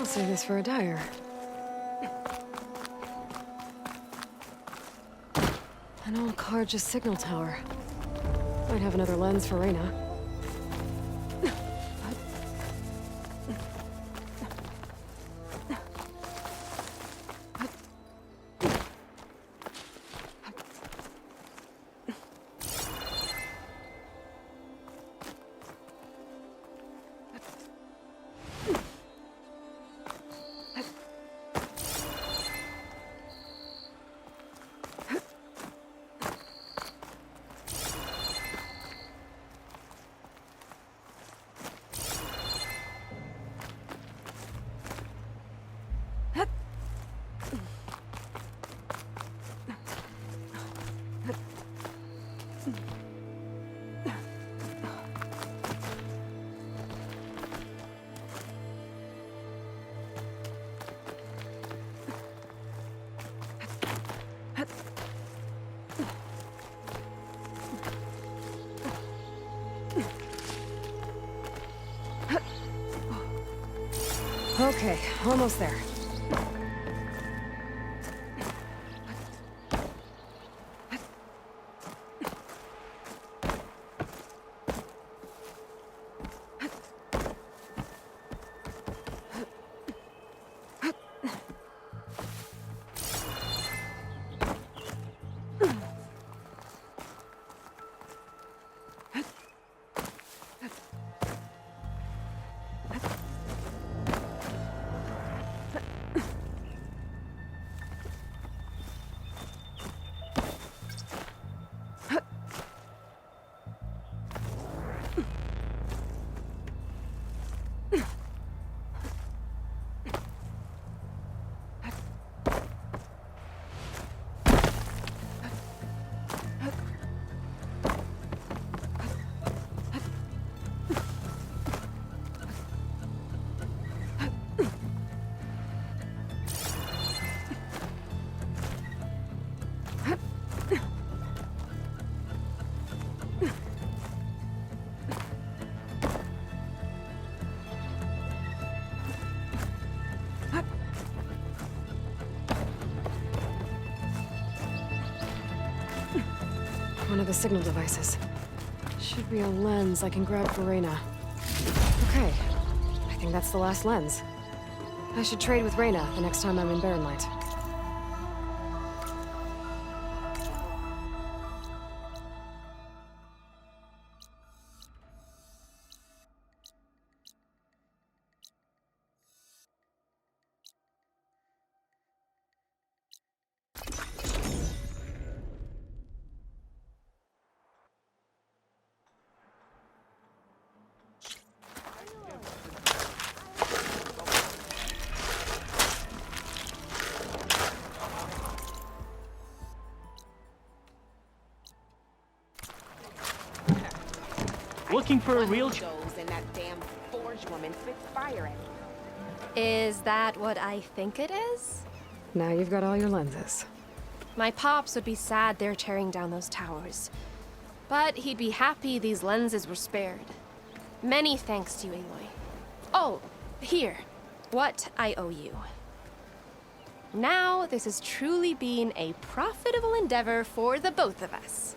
Say this for a dyer. An old Carja signal tower. Might have another lens for Reyna. Okay, almost there. One of the signal devices. Should be a lens I can grab for Reyna. Okay, I think that's the last lens. I should trade with Reyna the next time I'm in Barrenlight. Looking for a real and that damn forge woman spits fire at me. Is that what I think it is? Now you've got all your lenses. My pops would be sad they're tearing down those towers. But he'd be happy these lenses were spared. Many thanks to you, Aloy. Oh, here. What I owe you. Now, this has truly been a profitable endeavor for the both of us.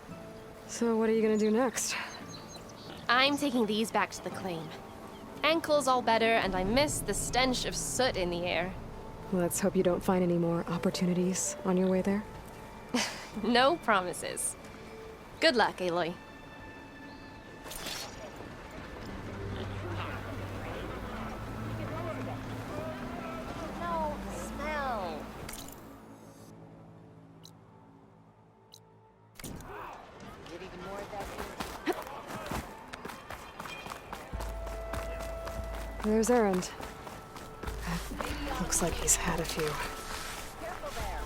So what are you gonna do next? I'm taking these back to the claim. Ankle's all better, and I miss the stench of soot in the air. Let's hope you don't find any more opportunities on your way there. No promises. Good luck, Aloy. No, smell. Get even more of that. There's Erend. Looks like he's had a few. Careful there.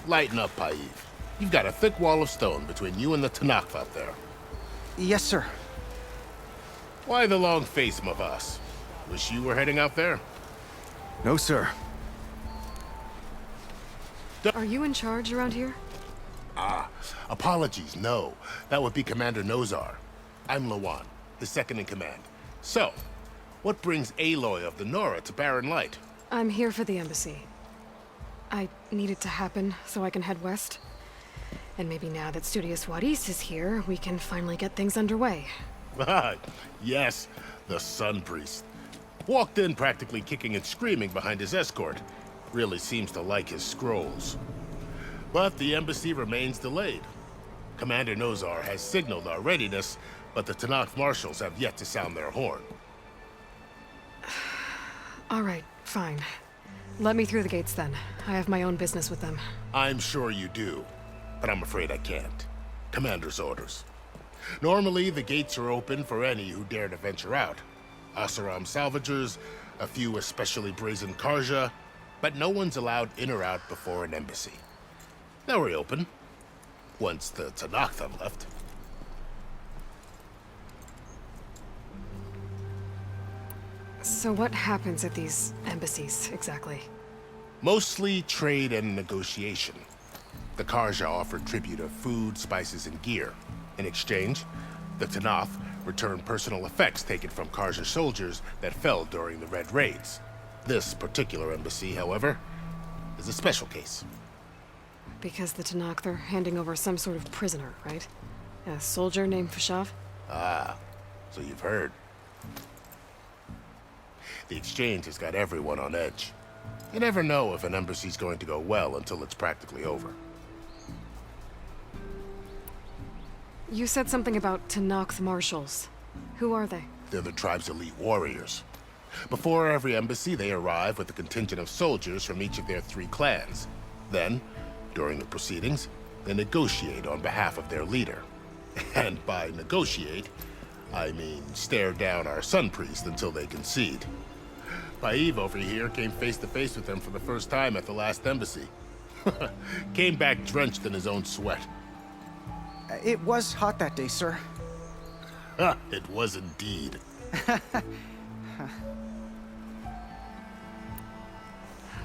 Lighten up, Paiv. You've got a thick wall of stone between you and the Tenakth out there. Yes, sir. Why the long face, Mavas? Wish you were heading out there? No, sir. Are you in charge around here? Apologies, no. That would be Commander Nozar. I'm Lawan. his second in command. So, what brings Aloy of the Nora to Barren Light? I'm here for the embassy. I need it to happen so I can head west. And maybe now that Studious Juarez is here, we can finally get things underway. Yes, the Sun Priest. Walked in practically kicking and screaming behind his escort. Really seems to like his scrolls. But the embassy remains delayed. Commander Nozar has signaled our readiness, but the Tenakth marshals have yet to sound their horn. All right, fine. Let me through the gates then. I have my own business with them. I'm sure you do, but I'm afraid I can't. Commander's orders. Normally, the gates are open for any who dare to venture out. Oseram salvagers, a few especially brazen Karja, but no one's allowed in or out before an embassy. They'll reopen, once the Tenakth have left. So what happens at these embassies, exactly? Mostly trade and negotiation. The Karja offer tribute of food, spices, and gear. In exchange, the Tenakth return personal effects taken from Karja soldiers that fell during the Red Raids. This particular embassy, however, is a special case. Because the Tenakth are handing over some sort of prisoner, right? A soldier named Fashav? Ah, so you've heard. The exchange has got everyone on edge. You never know if an embassy's going to go well until it's practically over. You said something about Tenakth marshals. Who are they? They're the tribe's elite warriors. Before every embassy, they arrive with a contingent of soldiers from each of their 3 clans. Then, during the proceedings, they negotiate on behalf of their leader. And by negotiate, I mean stare down our Sun Priest until they concede. Paiv over here came face to face with them for the first time at the last embassy. Came back drenched in his own sweat. It was hot that day, sir. It was indeed.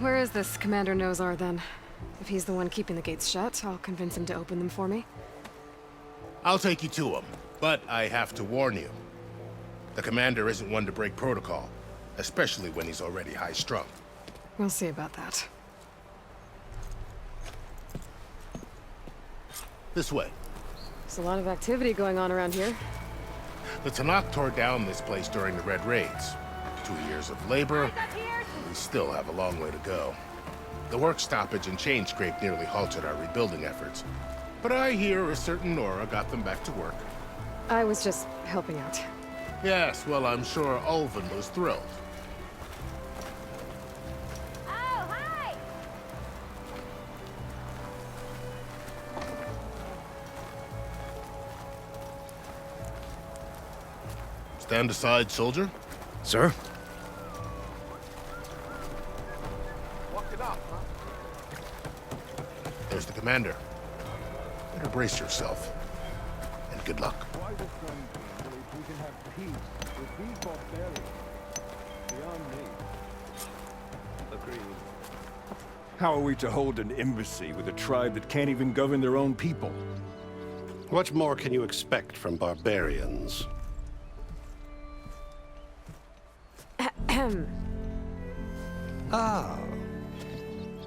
Where is this Commander Nozar, then? If he's the one keeping the gates shut, I'll convince him to open them for me. I'll take you to him, but I have to warn you. The commander isn't one to break protocol, especially when he's already high-strung. We'll see about that. This way. There's a lot of activity going on around here. The Tenakth tore down this place during the Red Raids. 2 years of labor, we still have a long way to go. The work stoppage and chain scrape nearly halted our rebuilding efforts. But I hear a certain Nora got them back to work. I was just helping out. Yes, well, I'm sure Ulvin was thrilled. Oh, hi! Stand aside, soldier. Sir? There's the commander. Better brace yourself. And good luck. Why this one believe we can have peace with these barbarians? Beyond me. Agreed. How are we to hold an embassy with a tribe that can't even govern their own people? What more can you expect from barbarians? Ah.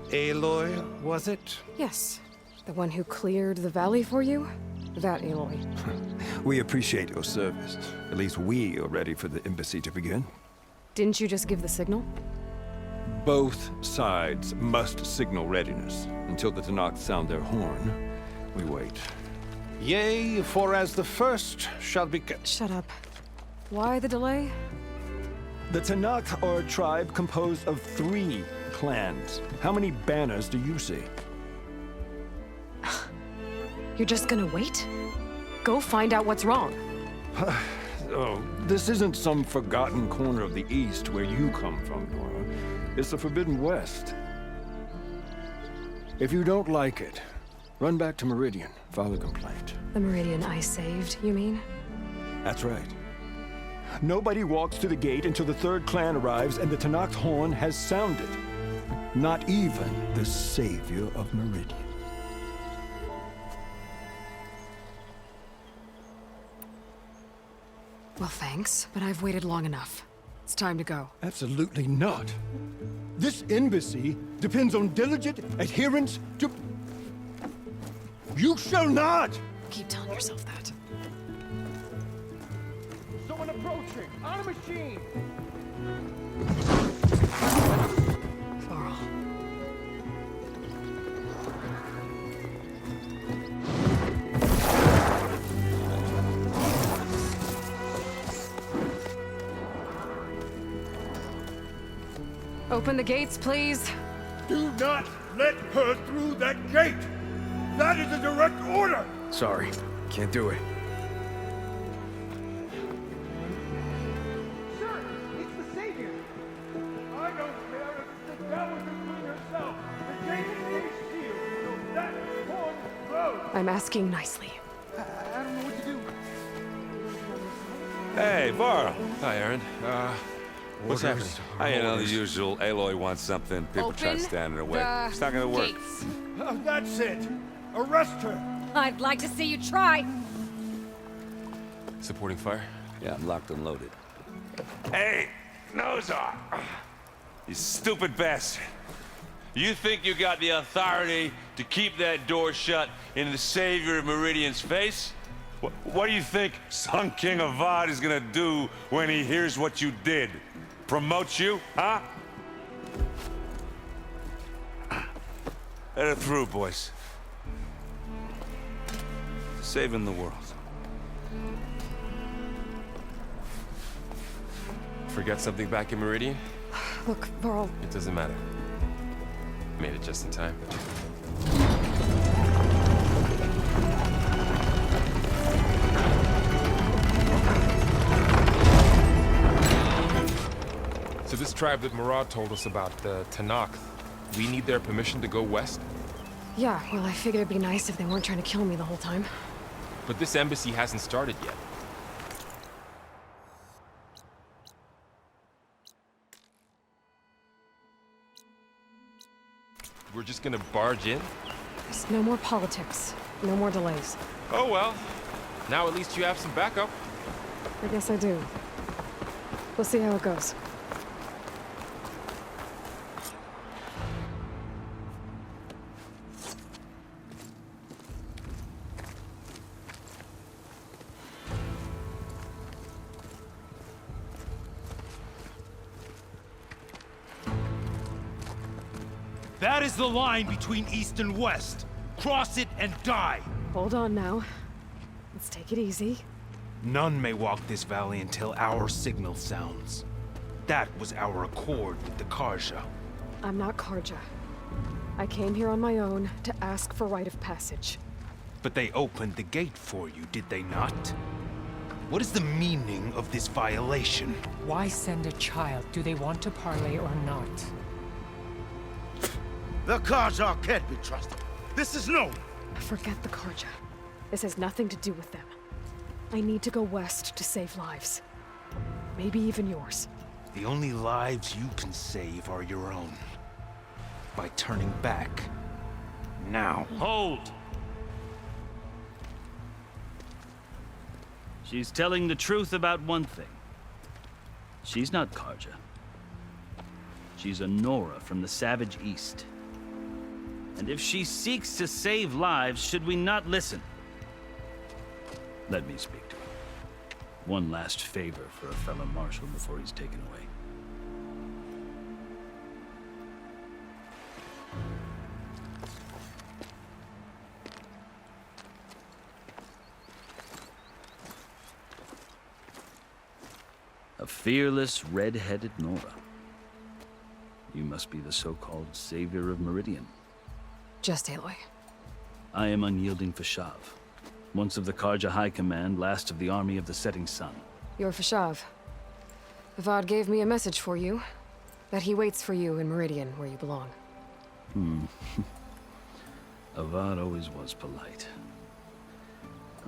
Aloy, was it? Yes. The one who cleared the valley for you? That Aloy. We appreciate your service. At least we are ready for the embassy to begin. Didn't you just give the signal? Both sides must signal readiness. Until the Tenakth sound their horn, we wait. Yea, for as the first shall be... Shut up. Why the delay? The Tenakth are a tribe composed of 3 clans. How many banners do you see? You're just gonna wait? Go find out what's wrong. Oh, this isn't some forgotten corner of the East where you come from, Nora. It's the Forbidden West. If you don't like it, run back to Meridian, file a complaint. The Meridian I saved, you mean? That's right. Nobody walks to the gate until the 3rd clan arrives and the Tenakth horn has sounded. Not even the savior of Meridian. Well, thanks, but I've waited long enough. It's time to go. Absolutely not. This embassy depends on diligent adherence to... You shall not! Keep telling yourself that. Someone approaching! On a machine! Varl. Open the gates, please. Do not let her through that gate! That is a direct order! Sorry, can't do it. Sir, it's the Savior! I don't care if it's the devil between herself. The gate is sealed, so that horn goes! I'm asking nicely. I don't know what to do. Hey, Varl. Hi, Aaron. What's happening? I know the usual. Aloy wants something. People try to stand in her way. It's not gonna work. Gates. That's it! Arrest her! I'd like to see you try. Supporting fire? Yeah, I'm locked and loaded. Hey, Nozar! You stupid bastard. You think you got the authority to keep that door shut in the Savior of Meridian's face? What do you think Sun King Avad is gonna do when he hears what you did? Promote you, huh? Let her through, boys. Saving the world. Forget something back in Meridian? Look, Varl, It doesn't matter. Made it just in time. So this tribe that Murad told us about, the Tanakh, we need their permission to go west? yeah, well, I figured it'd be nice if they weren't trying to kill me the whole time. But this embassy hasn't started yet. We're just gonna barge in? There's no more politics. No more delays. Oh well. Now at least you have some backup. I guess I do. We'll see how it goes. That is the line between East and West. Cross it and die. Hold on now. Let's take it easy. None may walk this valley until our signal sounds. That was our accord with the Karja. I'm not Karja. I came here on my own to ask for rite of passage. But they opened the gate for you, did they not? What is the meaning of this violation? Why send a child? Do they want to parley or not? The Karja can't be trusted. This is known. Forget the Karja. This has nothing to do with them. I need to go west to save lives. Maybe even yours. The only lives you can save are your own. By turning back. Now. Hold! She's telling the truth about one thing. She's not Karja. She's a Nora from the Savage East. And if she seeks to save lives, should we not listen? Let me speak to her. One last favor for a fellow marshal before he's taken away. A fearless, red-headed Nora. You must be the so-called Savior of Meridian. Just Aloy. I am Unyielding Fashav, once of the Karja High Command, last of the Army of the Setting Sun. You're Fashav. Avad gave me a message for you. That he waits for you in Meridian, where you belong. Avad always was polite.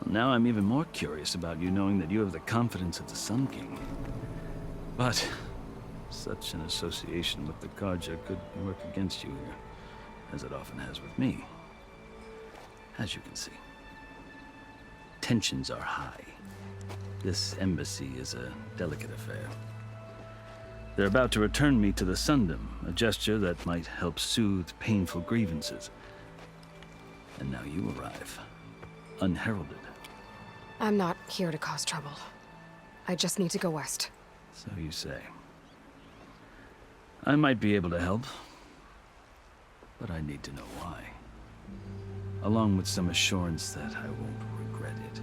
Well, now I'm even more curious about you knowing that you have the confidence of the Sun King. But such an association with the Karja could work against you here, as it often has with me. As you can see, tensions are high. This embassy is a delicate affair. They're about to return me to the Sundom, a gesture that might help soothe painful grievances. And now you arrive, unheralded. I'm not here to cause trouble. I just need to go west. So you say. I might be able to help, but I need to know why. Along with some assurance that I won't regret it.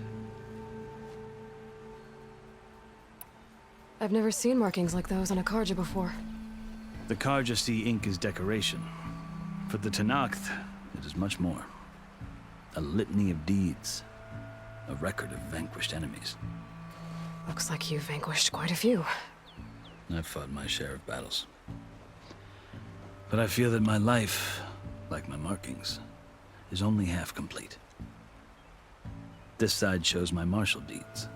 I've never seen markings like those on a Karja before. The Karja see ink as decoration. For the Tenakth, it is much more. A litany of deeds. A record of vanquished enemies. Looks like you've vanquished quite a few. I've fought my share of battles. But I feel that my life, like my markings, is only half complete. This side shows my martial deeds.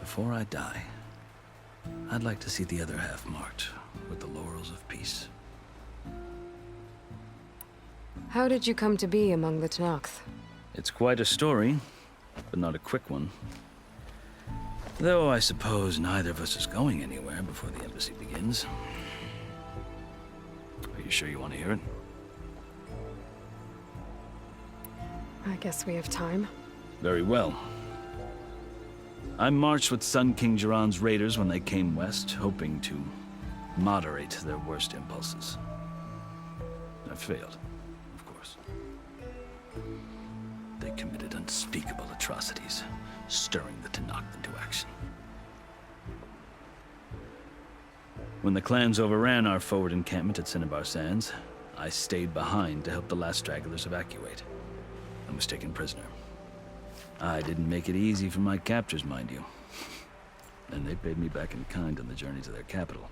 Before I die, I'd like to see the other half marked with the laurels of peace. How did you come to be among the Tenakth? It's quite a story, but not a quick one. Though I suppose neither of us is going anywhere before the embassy begins. Are you sure you want to hear it? I guess we have time. Very well. I marched with Sun King Jiran's raiders when they came west, hoping to moderate their worst impulses. I failed, of course. They committed unspeakable atrocities, stirring the Tenakth into action. When the clans overran our forward encampment at Cinnabar Sands, I stayed behind to help the last stragglers evacuate, and was taken prisoner. I didn't make it easy for my captors, mind you. And they paid me back in kind on the journey to their capital.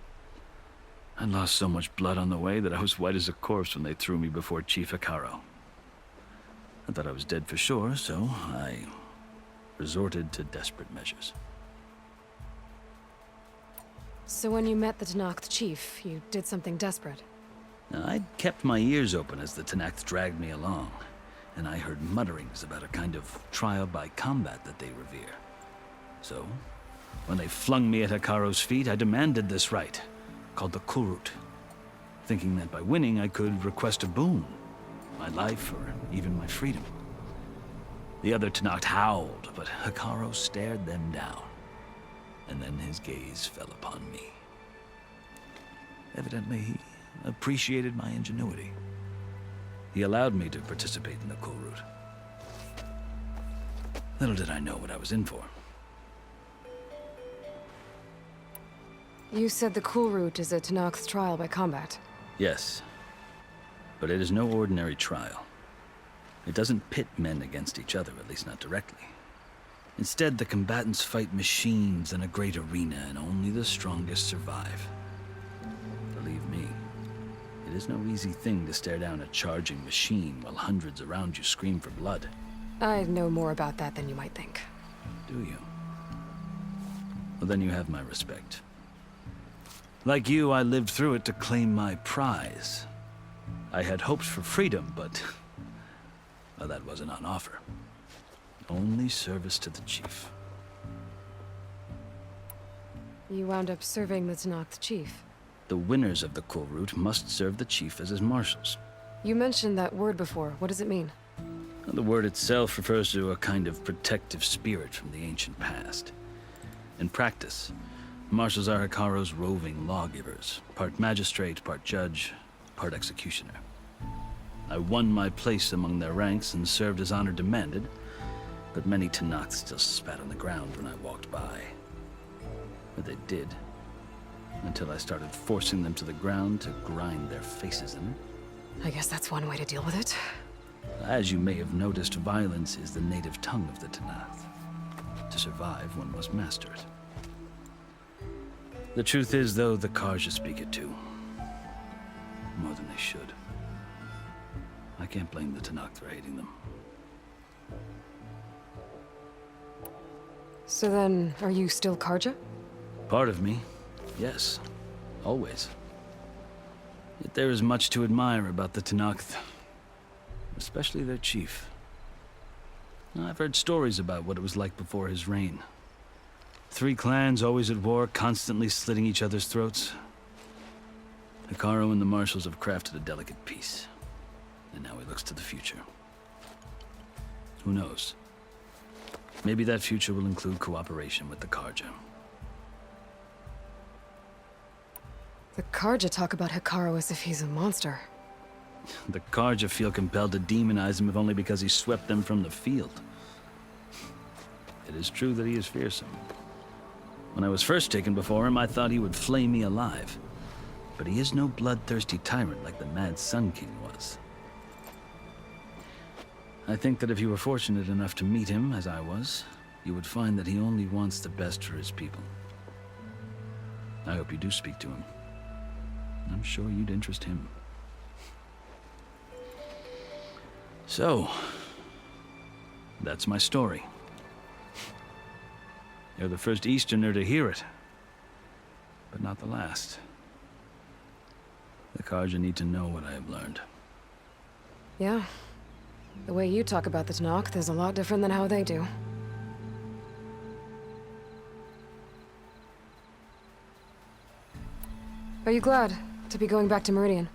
I lost so much blood on the way that I was white as a corpse when they threw me before Chief Hekarro. I thought I was dead for sure, so I resorted to desperate measures. So when you met the Tenakth chief, you did something desperate? Now, I'd kept my ears open as the Tenakth dragged me along, and I heard mutterings about a kind of trial by combat that they revere. So, when they flung me at Hekarro's feet, I demanded this right, called the Kulrut, thinking that by winning I could request a boon, my life or even my freedom. The other Tenakth howled, but Hekarro stared them down, and then his gaze fell upon me. Evidently, he appreciated my ingenuity. He allowed me to participate in the Kulrut. Little did I know what I was in for. You said the Kulrut is a Tenakth's trial by combat. Yes, but it is no ordinary trial. It doesn't pit men against each other, at least not directly. Instead, the combatants fight machines in a great arena, and only the strongest survive. Believe me, it is no easy thing to stare down a charging machine while hundreds around you scream for blood. I know more about that than you might think. Do you? Well, then you have my respect. Like you, I lived through it to claim my prize. I had hoped for freedom, but well, that wasn't on offer. Only service to the chief. You wound up serving the Tenakth chief. The winners of the Kulrut must serve the chief as his marshals. You mentioned that word before. What does it mean? The word itself refers to a kind of protective spirit from the ancient past. In practice, marshals are Hekarro's roving lawgivers, part magistrate, part judge, part executioner. I won my place among their ranks and served as honor demanded, but many Tenakth still spat on the ground when I walked by. But they did, until I started forcing them to the ground to grind their faces in it. I guess that's one way to deal with it. As you may have noticed, violence is the native tongue of the Tenakth. To survive, one must master it. The truth is, though, the Karja speak it too. More than they should. I can't blame the Tenakth for hating them. So then, are you still Karja? Part of me, yes. Always. Yet there is much to admire about the Tenakth. Especially their chief. I've heard stories about what it was like before his reign. Three clans always at war, constantly slitting each other's throats. Hekarro and the Marshals have crafted a delicate peace. And now he looks to the future. Who knows? Maybe that future will include cooperation with the Carja. The Carja talk about Hekarro as if he's a monster. The Carja feel compelled to demonize him if only because he swept them from the field. It is true that he is fearsome. When I was first taken before him, I thought he would flay me alive. But he is no bloodthirsty tyrant like the Mad Sun King was. I think that if you were fortunate enough to meet him, as I was, you would find that he only wants the best for his people. I hope you do speak to him. I'm sure you'd interest him. So, that's my story. You're the first Easterner to hear it, but not the last. The Carja need to know what I have learned. Yeah. The way you talk about the Tenakth is a lot different than how they do. Are you glad to be going back to Meridian?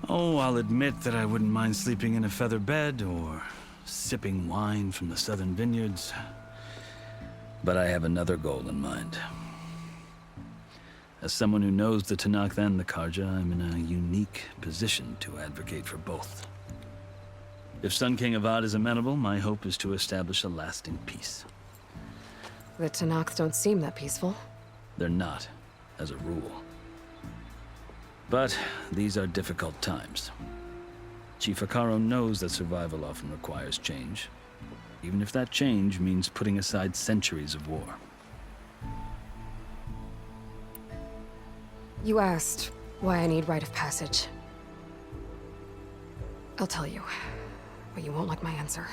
Oh, I'll admit that I wouldn't mind sleeping in a feather bed or sipping wine from the southern vineyards. But I have another goal in mind. As someone who knows the Tenakth and the Carja, I'm in a unique position to advocate for both. If Sun King Avad is amenable, my hope is to establish a lasting peace. The Tenakth don't seem that peaceful. They're not, as a rule. But these are difficult times. Chief Hekarro knows that survival often requires change, even if that change means putting aside centuries of war. You asked why I need rite of passage. I'll tell you, but you won't like my answer.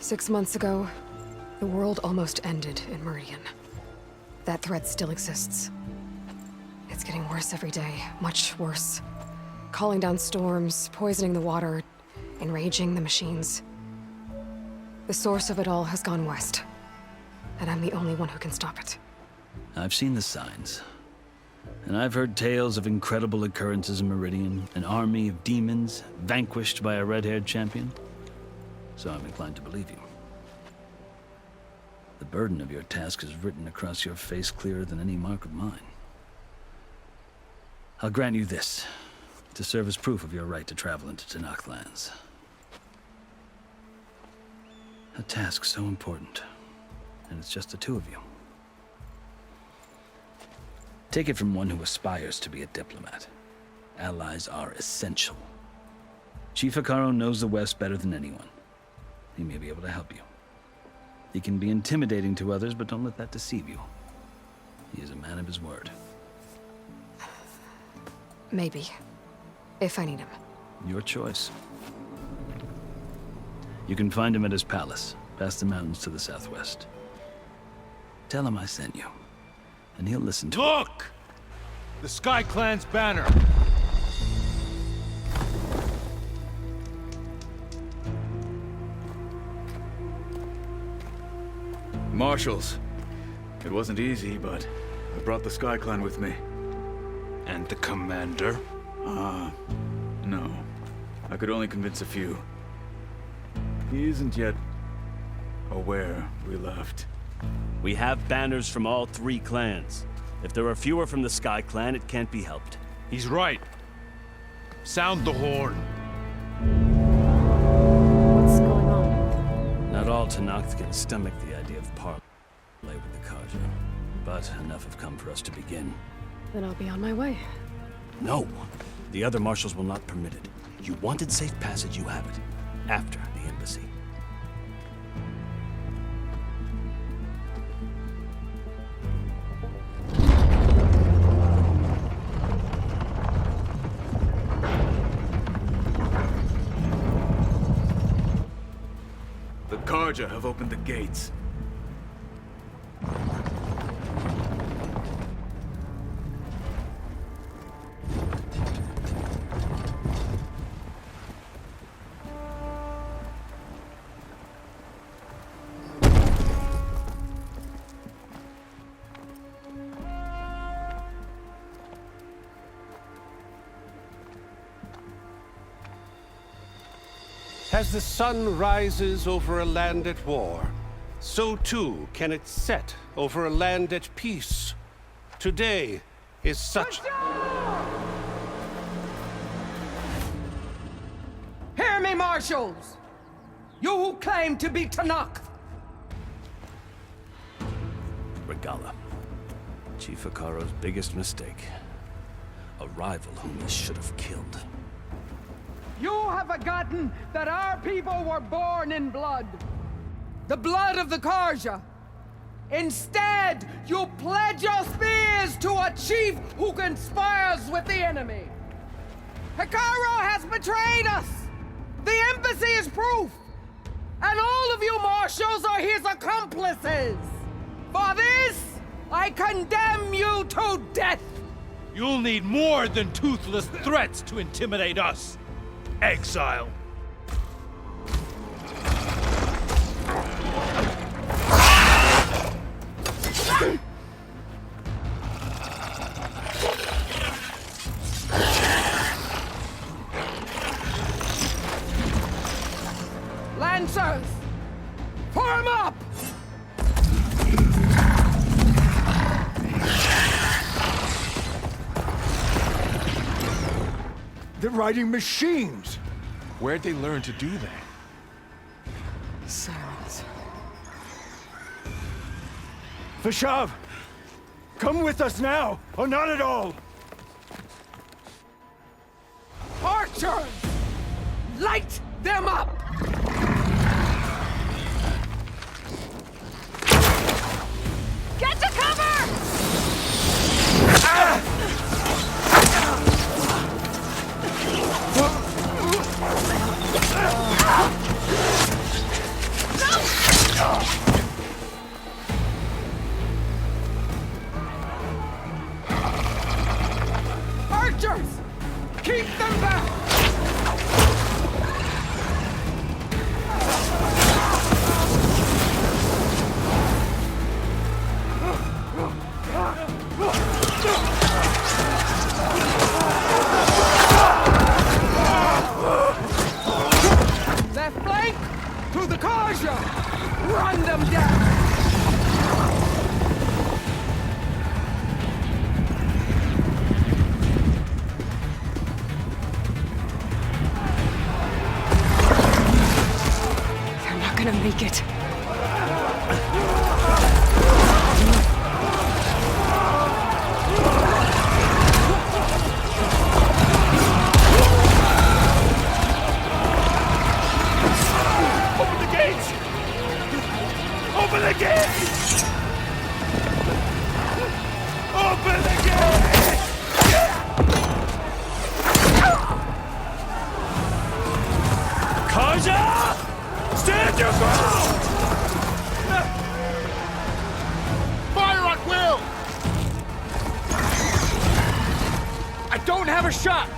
6 months ago, the world almost ended in Meridian. That threat still exists. It's getting worse every day, much worse. Calling down storms, poisoning the water, enraging the machines. The source of it all has gone west, and I'm the only one who can stop it. I've seen the signs. And I've heard tales of incredible occurrences in Meridian, an army of demons vanquished by a red-haired champion. So I'm inclined to believe you. The burden of your task is written across your face clearer than any mark of mine. I'll grant you this, to serve as proof of your right to travel into Tenakth lands. A task so important, and it's just the two of you. Take it from one who aspires to be a diplomat. Allies are essential. Chief Hekarro knows the West better than anyone. He may be able to help you. He can be intimidating to others, but don't let that deceive you. He is a man of his word. Maybe. If I need him. Your choice. You can find him at his palace, past the mountains to the southwest. Tell him I sent you, and he'll listen to Look! The Sky Clan's banner! Marshals. It wasn't easy, but I brought the Sky Clan with me. And the commander? No. I could only convince a few. He isn't yet aware we left. We have banners from all three clans. If there are fewer from the Sky Clan, it can't be helped. He's right. Sound the horn. What's going on? Not all Tenakth can stomach the idea of parley with the Carja, but enough have come for us to begin. Then I'll be on my way. No. The other marshals will not permit it. You wanted safe passage, you have it. After the embassy. The Carja have opened the gates. As the sun rises over a land at war, so too can it set over a land at peace. Today is such... Hear me, marshals! You who claim to be Tanakh! Regala. Chief Hikaro's biggest mistake. A rival whom he should have killed. You have forgotten that our people were born in blood. The blood of the Karja. Instead, you pledge your spears to a chief who conspires with the enemy. Hikaro has betrayed us! The embassy is proof! And all of you marshals are his accomplices! For this, I condemn you to death! You'll need more than toothless threats to intimidate us. Exile. Lancers! Form up! They're riding machines! Where'd they learn to do that? Sirens. Vashav! Come with us now, or not at all! Archers! Light them up! Get to cover! Archers! Keep them back! Left flank! To the Karja! Run them down! They're not gonna make it. Open the gates! Open the gates! Open the gates! Karja! Stand your ground! Fire at will! I don't have a shot!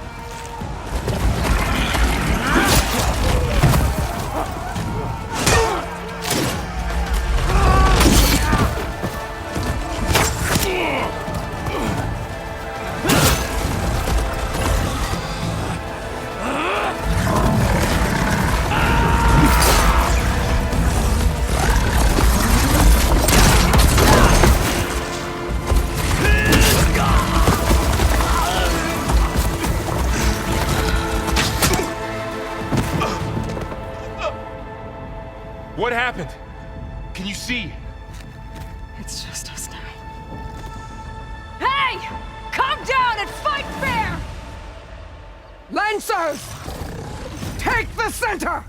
What happened? Can you see? It's just us now. Hey! Come down and fight fair! Lancers! Take the center!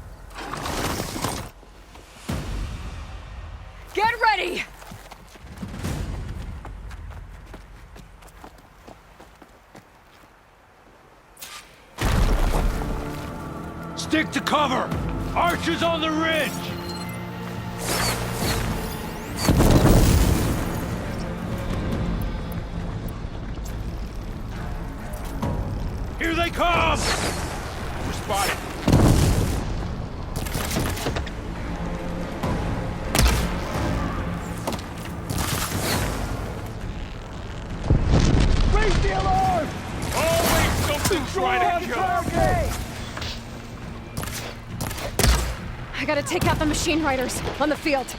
Get ready! Stick to cover! Archers on the ridge! Here they come! We're spotted. Raise the alarm! Always something trying to kill us! gotta take out the machine riders on the field.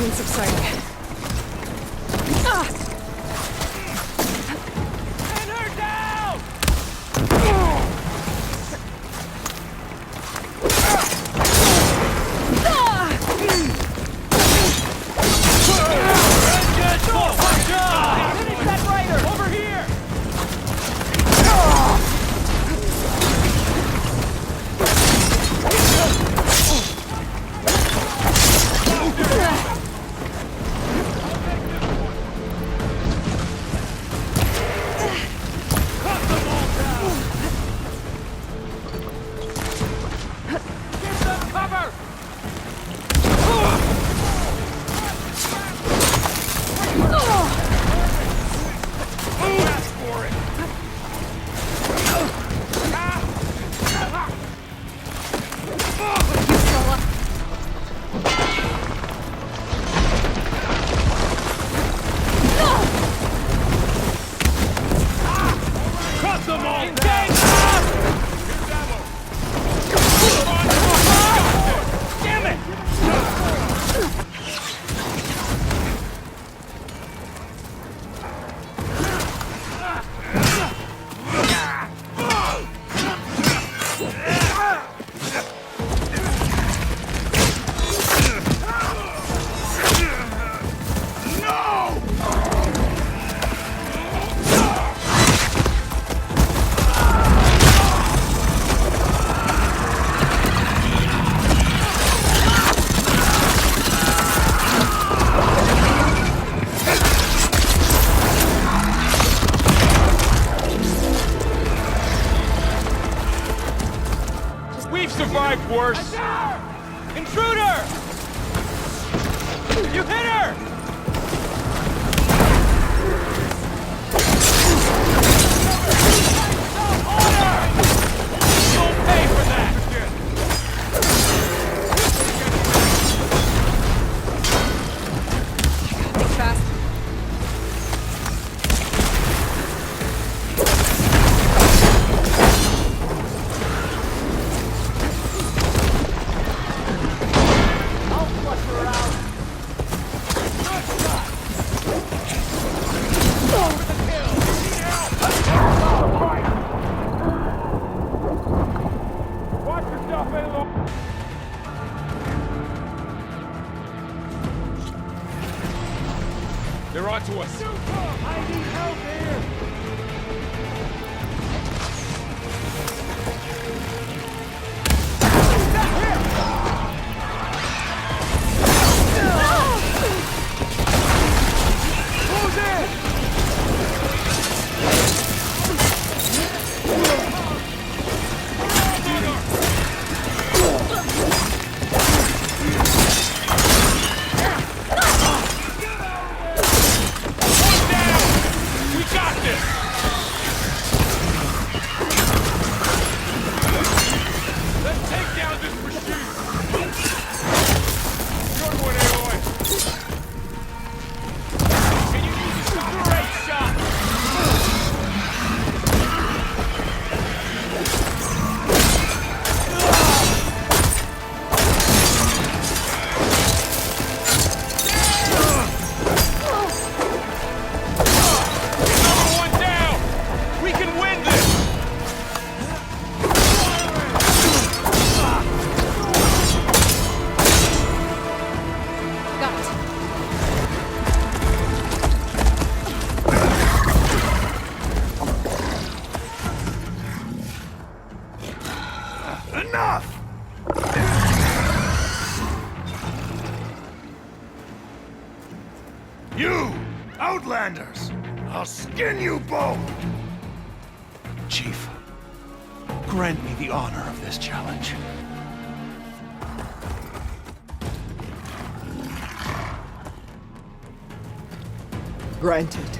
Pain subsiding. survived worse. Intruder! You hit her! You'll pay for that! Think fast. They're onto us. I need help here. Who's in? Enough! You, Outlanders! I'll skin you both! Chief, grant me the honor of this challenge. Granted.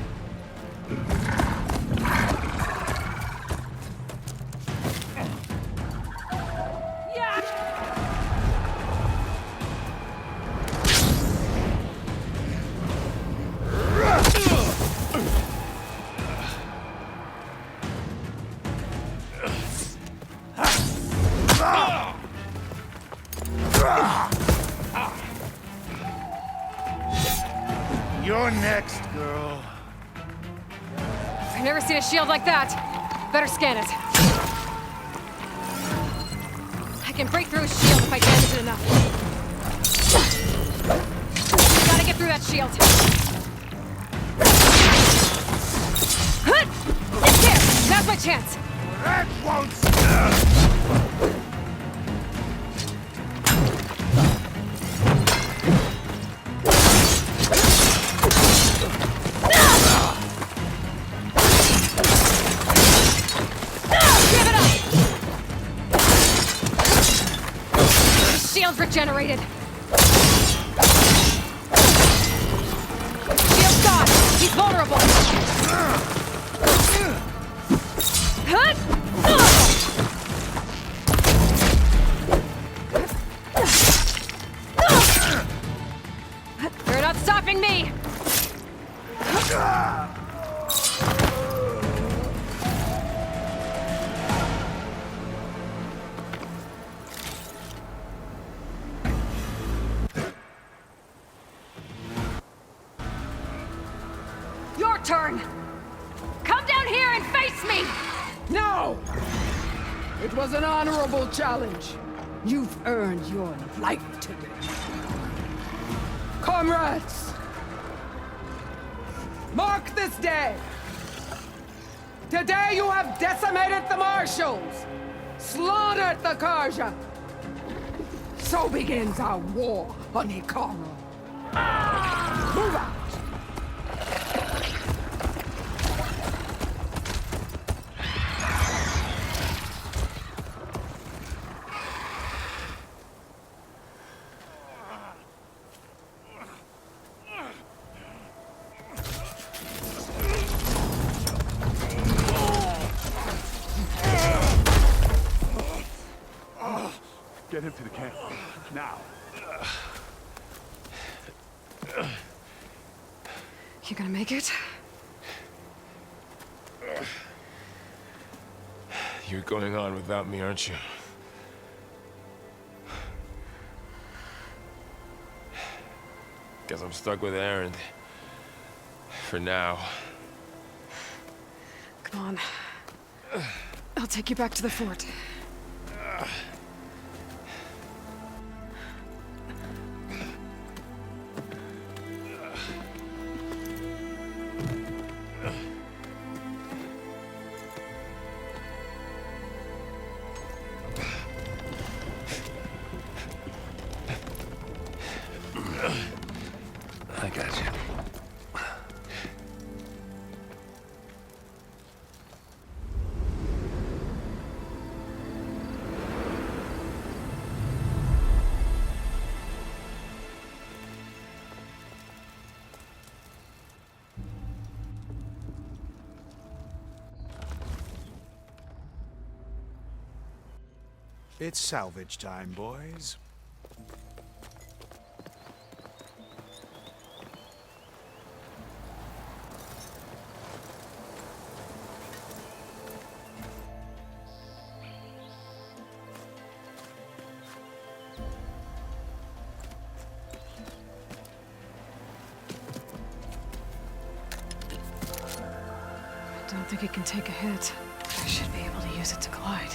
You're next, girl. I've never seen a shield like that. Better scan it. I can break through a shield if I damage it enough. Gotta get through that shield. There! Now's my chance! That won't stop! Shield's regenerated. Shield's gone. He's vulnerable. You're not stopping me. Your turn! Come down here and face me! No! It was an honorable challenge. You've earned your life today. Comrades! Mark this day! Today you have decimated the Marshals! Slaughtered the Karja! So begins our war on Hikaru. Move out! Get him to the camp. Now. You gonna make it? You're going on without me, aren't you? Guess I'm stuck with Erend. For now. Come on. I'll take you back to the fort. I got you. It's salvage time, boys. I don't think it can take a hit. I should be able to use it to glide.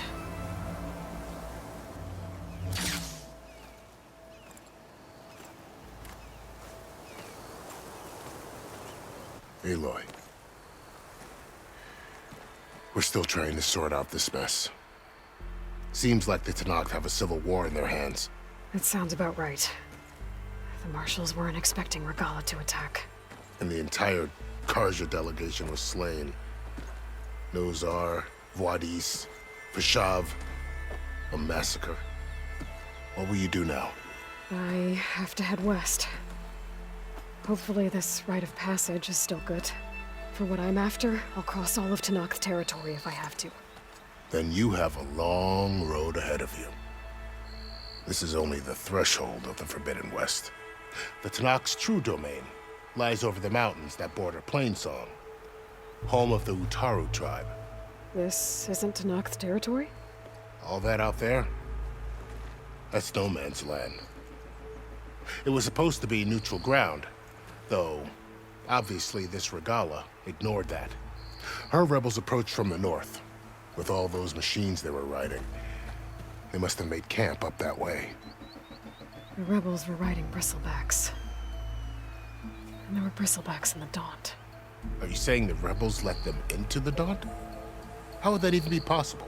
Aloy. We're still trying to sort out this mess. Seems like the Tenakth have a civil war in their hands. That sounds about right. The Marshals weren't expecting Regalla to attack. And the entire Karja delegation was slain. Nozar, Vuadis, Vashav. A massacre. What will you do now? I have to head west. Hopefully this rite of passage is still good. For what I'm after, I'll cross all of Tenakth territory if I have to. Then you have a long road ahead of you. This is only the threshold of the Forbidden West. The Tenakth's true domain lies over the mountains that border Plainsong, home of the Utaru tribe. This isn't Tenakth territory? All that out there? That's no man's land. It was supposed to be neutral ground, though obviously this Regalla ignored that. Her rebels approached from the north, with all those machines they were riding. They must have made camp up that way. The rebels were riding bristlebacks. And there were bristlebacks in the Daunt. Are you saying the rebels let them into the Daunt? How would that even be possible?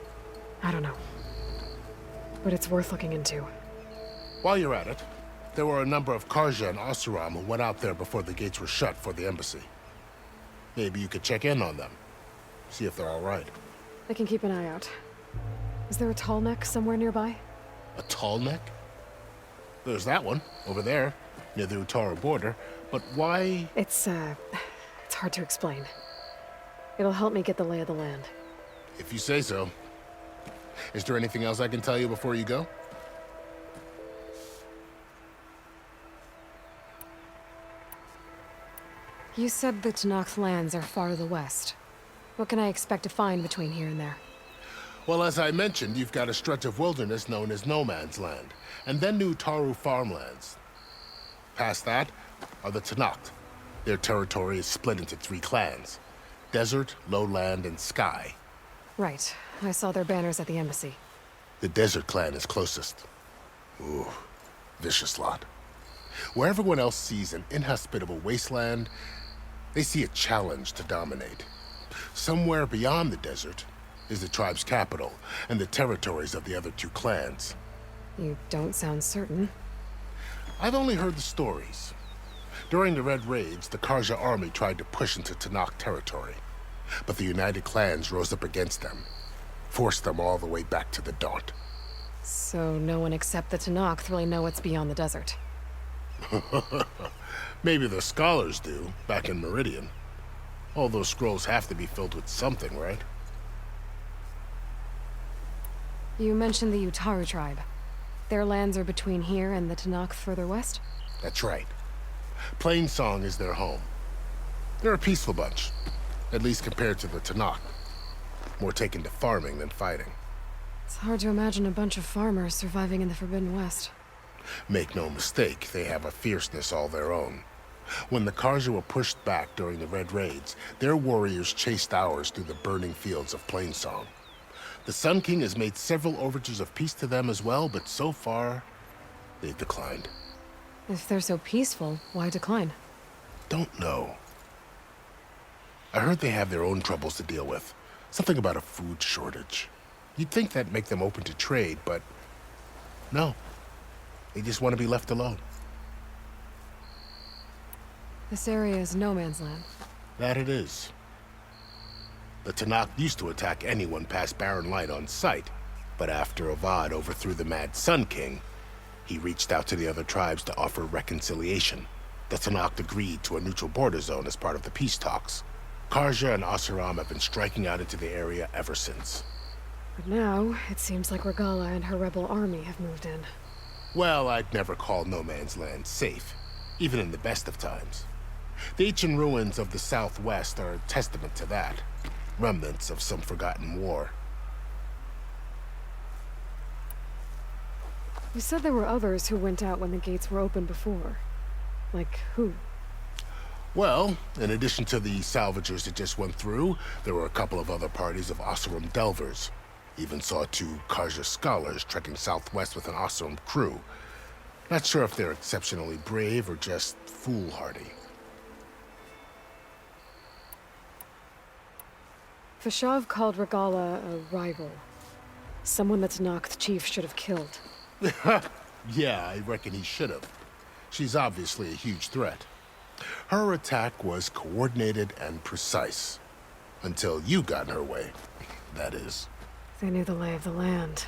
I don't know. But it's worth looking into. While you're at it, there were a number of Carja and Oseram who went out there before the gates were shut for the embassy. Maybe you could check in on them. See if they're all right. I can keep an eye out. Is there a tall neck somewhere nearby? A tall neck? There's that one, over there, near the Utaru border. But why? It's hard to explain. It'll help me get the lay of the land. If you say so. Is there anything else I can tell you before you go? You said the Tenakth lands are far to the west. What can I expect to find between here and there? Well, as I mentioned, you've got a stretch of wilderness known as No Man's Land, and then the Utaru farmlands. Past that are the Tenakth. Their territory is split into 3 clans: Desert, Lowland, and Sky. Right. I saw their banners at the embassy. The Desert clan is closest. Ooh, vicious lot. Where everyone else sees an inhospitable wasteland, they see a challenge to dominate. Somewhere beyond the desert is the tribe's capital and the territories of the other 2 clans. You don't sound certain. I've only heard the stories. During the Red Raids, the Carja army tried to push into Tenakth territory, but the United Clans rose up against them, forced them all the way back to the Daunt. So no one except the Tenakth really know what's beyond the desert. Maybe the scholars do, back in Meridian. All those scrolls have to be filled with something, right? You mentioned the Utaru tribe. Their lands are between here and the Tenakth further west? That's right. Plainsong is their home. They're a peaceful bunch, at least compared to the Tenakth. More taken to farming than fighting. It's hard to imagine a bunch of farmers surviving in the Forbidden West. Make no mistake, they have a fierceness all their own. When the Carja were pushed back during the Red Raids, their warriors chased ours through the burning fields of Plainsong. The Sun King has made several overtures of peace to them as well, but so far, they've declined. If they're so peaceful, why decline? Don't know. I heard they have their own troubles to deal with. Something about a food shortage. You'd think that'd make them open to trade, but no. They just want to be left alone. This area is no man's land. That it is. The Tenakth used to attack anyone past Barren Light on sight, but after Avad overthrew the Mad Sun King, he reached out to the other tribes to offer reconciliation. The Tenakth agreed to a neutral border zone as part of the peace talks. Carja and Oseram have been striking out into the area ever since. But now, it seems like Regalla and her rebel army have moved in. Well, I'd never call No Man's Land safe, even in the best of times. The ancient ruins of the Southwest are a testament to that. Remnants of some forgotten war. You said there were others who went out when the gates were open before. Like who? Well, in addition to the salvagers that just went through, there were a couple of other parties of Oseram delvers. Even saw 2 Carja scholars trekking southwest with an Oseram crew. Not sure if they're exceptionally brave or just foolhardy. Fashav called Regalla a rival. Someone that Tenakth chief should have killed. Yeah, I reckon he should have. She's obviously a huge threat. Her attack was coordinated and precise. Until you got in her way, that is. They knew the lay of the land.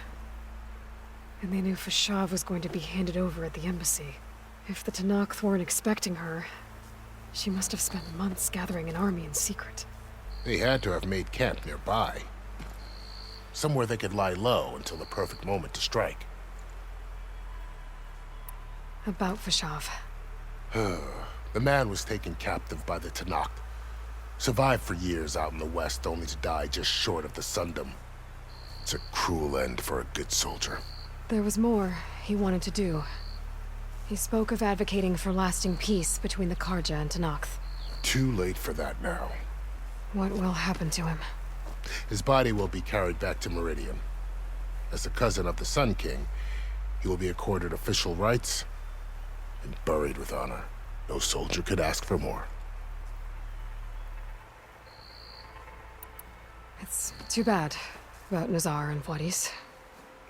And they knew Fashav was going to be handed over at the embassy. If the Tenakth weren't expecting her, She must have spent months gathering an army in secret. They had to have made camp nearby. Somewhere they could lie low until the perfect moment to strike. About Fashav. The man was taken captive by the Tenakth. Survived for years out in the west, only to die just short of the Sundom. It's a cruel end for a good soldier. There was more he wanted to do. He spoke of advocating for lasting peace between the Karja and Tenakth. Too late for that now. What will happen to him? His body will be carried back to Meridian. As a cousin of the Sun King, he will be accorded official rights and buried with honor. No soldier could ask for more. It's too bad about Nazar and Wadis.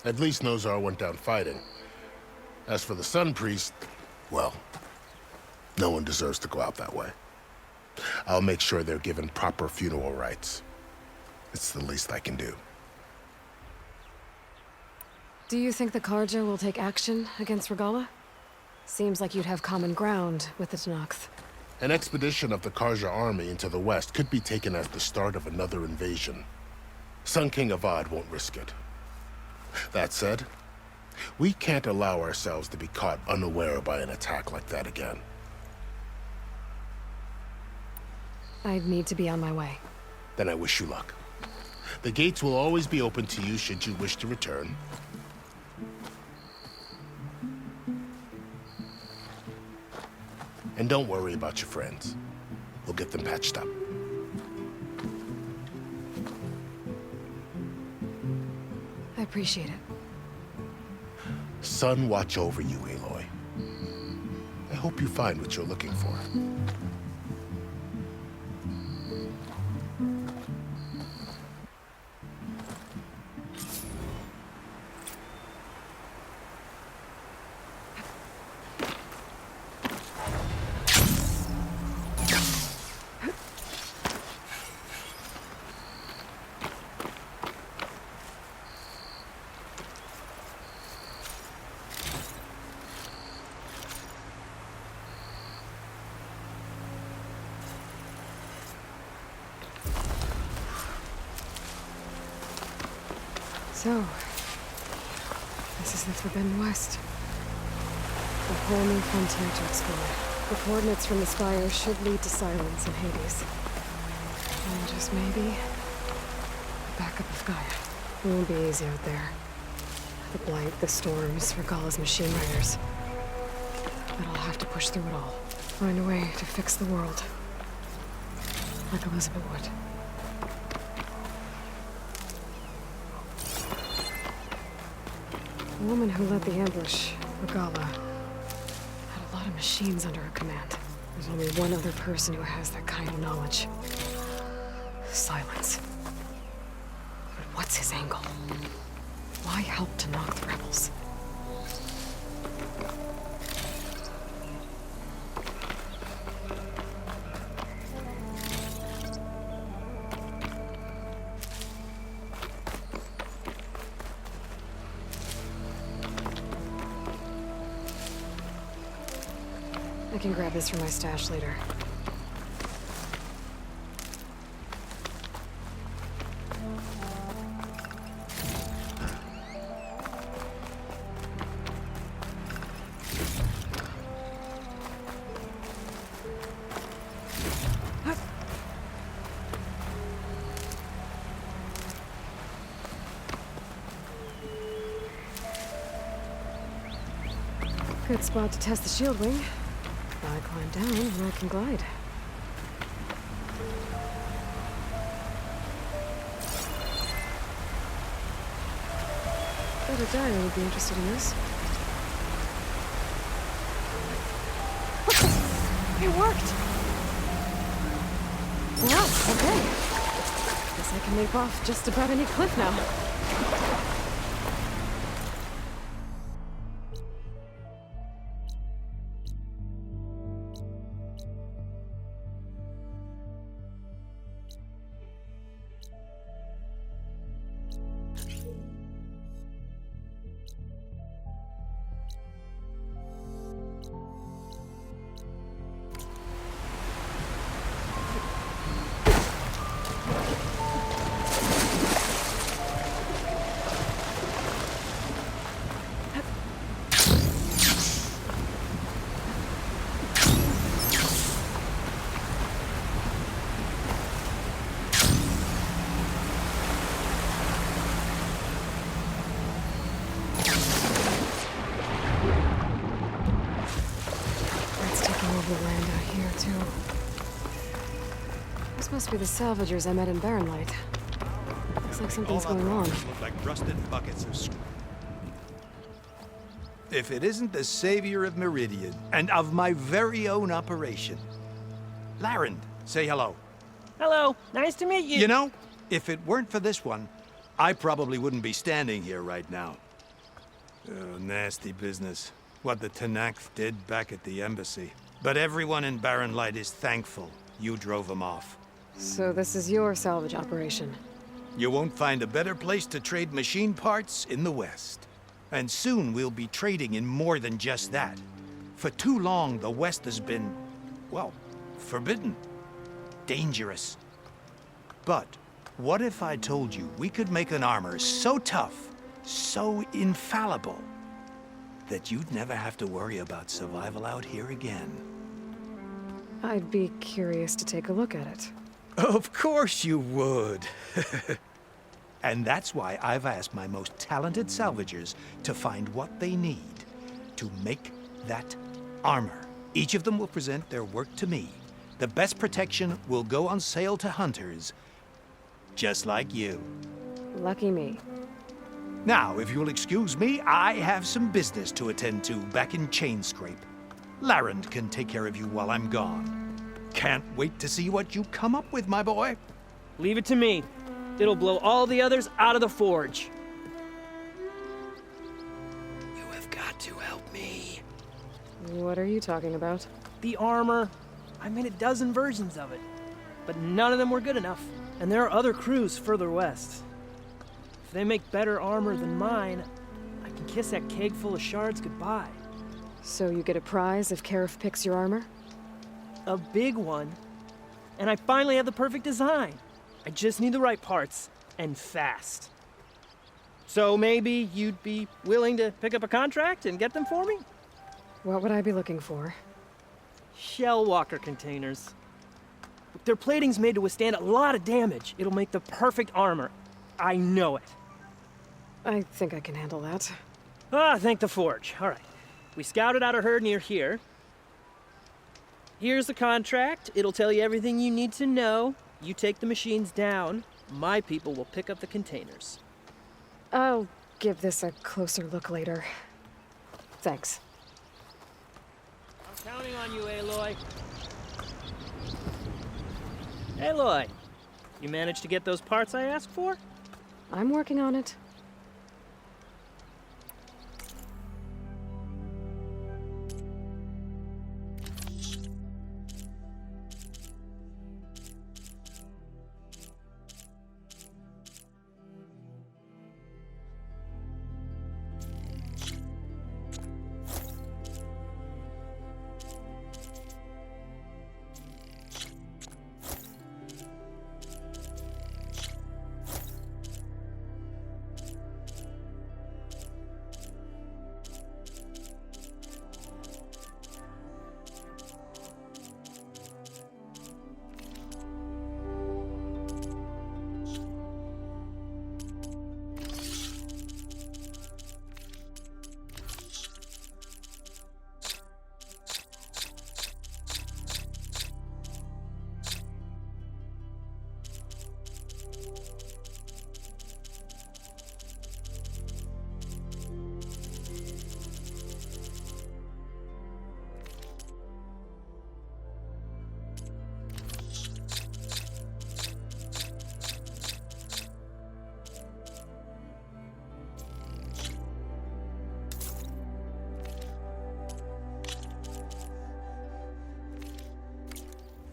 At least Nozar went down fighting. As for the Sun Priest, well, no one deserves to go out that way. I'll make sure they're given proper funeral rites. It's the least I can do. Do you think the Karja will take action against Regalla? Seems like you'd have common ground with the Tenakth. An expedition of the Karja army into the west could be taken as the start of another invasion. Sun King Avad won't risk it. That said, we can't allow ourselves to be caught unaware by an attack like that again. I'd need to be on my way. Then I wish you luck. The gates will always be open to you should you wish to return. And don't worry about your friends. We'll get them patched up. I appreciate it. Sun watch over you, Aloy. I hope you find what you're looking for. So, this is the Forbidden West. A whole new frontier to explore. The coordinates from the Spire should lead to silence in Hades. And just maybe, the backup of Gaia. It won't be easy out there. The blight, the storms, Regalla's machine riders. But I'll have to push through it all. Find a way to fix the world. Like Elizabeth would. The woman who led the ambush, Regalla, had a lot of machines under her command. There's only one other person who has that kind of knowledge. Silence. But what's his angle? Why help to knock the rebels? I can grab this from my stash later. Good spot to test the shield wing. I climb down and I can glide. Bet a diner would be interested in this. It worked! Wow, okay. Guess I can leap off just about any cliff now. too. This must be the salvagers I met in Barrenlight. Looks like something's going on. Look like rusted buckets of if it isn't the savior of Meridian, and of my very own operation. Larend, say hello. Hello, nice to meet you. You know, if it weren't for this one, I probably wouldn't be standing here right now. Oh, nasty business. What the Tenakth did back at the embassy. But everyone in Barrenlight is thankful you drove them off. So this is your salvage operation? You won't find a better place to trade machine parts in the West. And soon we'll be trading in more than just that. For too long, the West has been, well, forbidden. Dangerous. But what if I told you we could make an armor so tough, so infallible, that you'd never have to worry about survival out here again? I'd be curious to take a look at it. Of course you would. And that's why I've asked my most talented salvagers to find what they need to make that armor. Each of them will present their work to me. The best protection will go on sale to hunters, just like you. Lucky me. Now, if you'll excuse me, I have some business to attend to back in Chainscrape. Larend can take care of you while I'm gone. Can't wait to see what you come up with, my boy. Leave it to me. It'll blow all the others out of the forge. You have got to help me. What are you talking about? The armor. I made a dozen versions of it, but none of them were good enough. And there are other crews further west. If they make better armor than mine, I can kiss that keg full of shards goodbye. So you get a prize if Karif picks your armor? A big one. And I finally have the perfect design. I just need the right parts, and fast. So maybe you'd be willing to pick up a contract and get them for me? What would I be looking for? Shell walker containers. Their plating's made to withstand a lot of damage. It'll make the perfect armor. I know it. I think I can handle that. Ah, thank the forge. All right. We scouted out a herd near here. Here's the contract. It'll tell you everything you need to know. You take the machines down, my people will pick up the containers. I'll give this a closer look later. Thanks. I'm counting on you, Aloy. Aloy, you managed to get those parts I asked for? I'm working on it.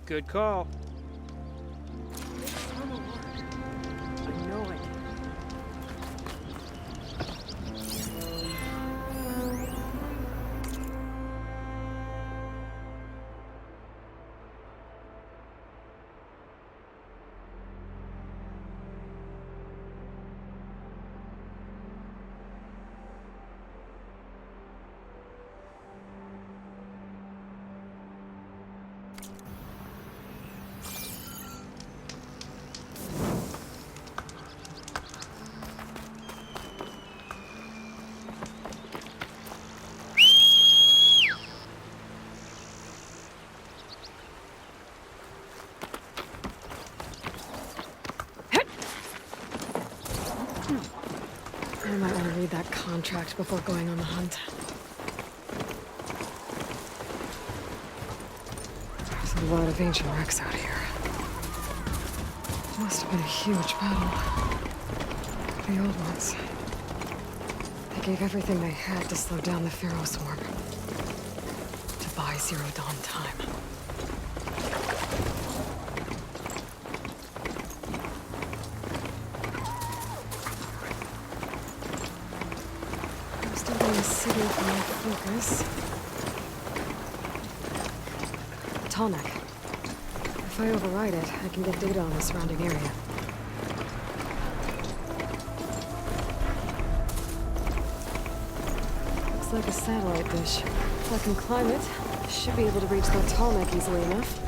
Good call. I know I can. I might want to read that contract before going on the hunt. There's a lot of ancient wrecks out here. Must have been a huge battle. The old ones. They gave everything they had to slow down the Pharaoh swarm. To buy Zero Dawn time. I'm studying the city for my focus. Tallneck. If I override it, I can get data on the surrounding area. Looks like a satellite dish. If I can climb it, I should be able to reach that Tallneck easily enough.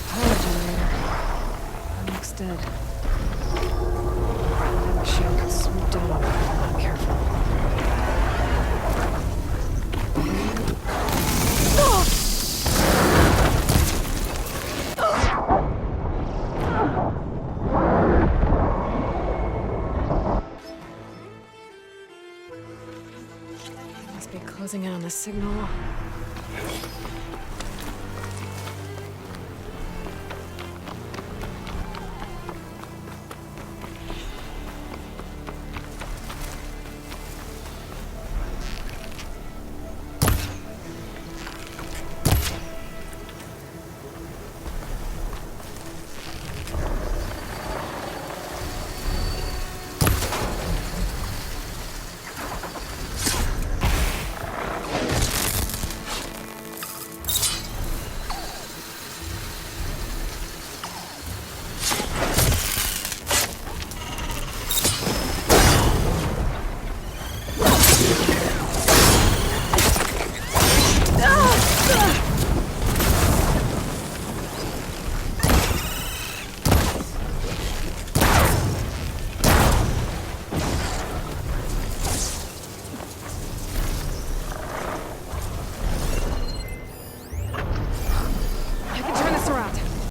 Power generator. Tallneck's dead. That machine could swoop down on me if I'm not careful. Must be closing in on the signal.